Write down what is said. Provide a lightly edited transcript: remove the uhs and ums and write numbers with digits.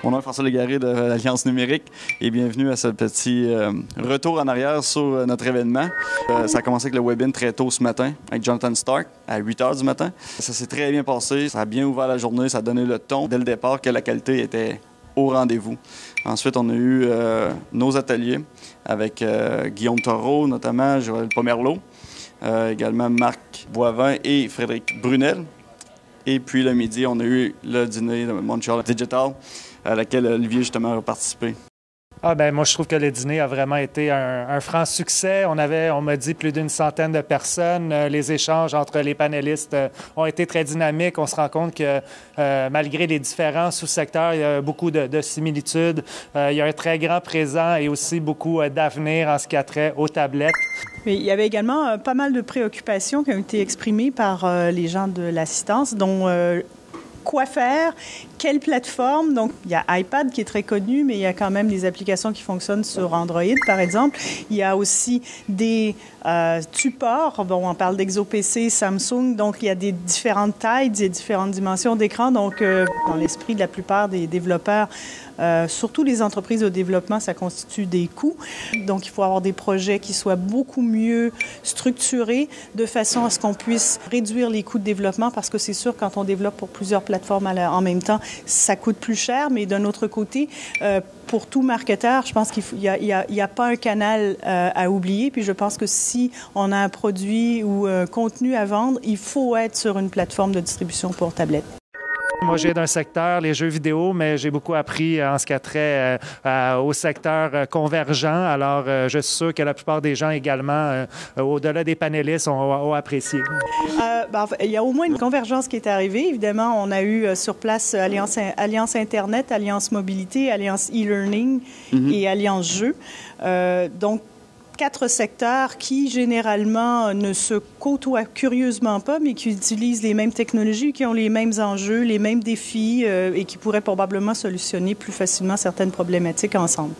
Mon nom est François Légaré de l'Alliance numérique et bienvenue à ce petit retour en arrière sur notre événement. Ça a commencé avec le web-in très tôt ce matin avec Jonathan Stark à 8 h du matin. Ça s'est très bien passé, ça a bien ouvert la journée, ça a donné le ton dès le départ que la qualité était au rendez-vous. Ensuite, on a eu nos ateliers avec Guillaume Thoreau, notamment Joël Pomerleau, également Marc Boivin et Frédéric Brunel. Et puis le midi, on a eu le dîner de Montreal Digital, à laquelle Olivier, justement, a participé. Moi, je trouve que le dîner a vraiment été un franc succès. On m'a dit, plus d'une centaine de personnes. Les échanges entre les panélistes ont été très dynamiques. On se rend compte que malgré les différents sous-secteurs, il y a beaucoup de similitudes. Il y a un très grand présent et aussi beaucoup d'avenir en ce qui a trait aux tablettes. Mais il y avait également pas mal de préoccupations qui ont été exprimées par les gens de l'assistance, dont quoi faire, quelle plateforme. Donc, il y a iPad qui est très connu, mais il y a quand même des applications qui fonctionnent sur Android, par exemple. Il y a aussi des supports. Bon, on parle d'ExoPC, Samsung. Donc, il y a des différentes tailles, des différentes dimensions d'écran. Donc, dans l'esprit de la plupart des développeurs, surtout les entreprises de développement, ça constitue des coûts. Donc, il faut avoir des projets qui soient beaucoup mieux structurés de façon à ce qu'on puisse réduire les coûts de développement parce que c'est sûr, quand on développe pour plusieurs plateformes en même temps, ça coûte plus cher. Mais d'un autre côté, pour tout marketeur, je pense qu'il n'y a pas un canal à oublier. Puis je pense que si on a un produit ou un contenu à vendre, il faut être sur une plateforme de distribution pour tablette. Moi, j'ai d'un secteur, les jeux vidéo, mais j'ai beaucoup appris en ce qui a trait au secteur convergent. Alors, je suis sûr que la plupart des gens également, au-delà des panélistes, ont apprécié. Il y a au moins une convergence qui est arrivée. Évidemment, on a eu sur place Alliance Internet, Alliance Mobilité, Alliance e-learning et Alliance Jeux. Donc, 4 secteurs qui, généralement, ne se côtoient curieusement pas, mais qui utilisent les mêmes technologies, qui ont les mêmes enjeux, les mêmes défis et qui pourraient probablement solutionner plus facilement certaines problématiques ensemble.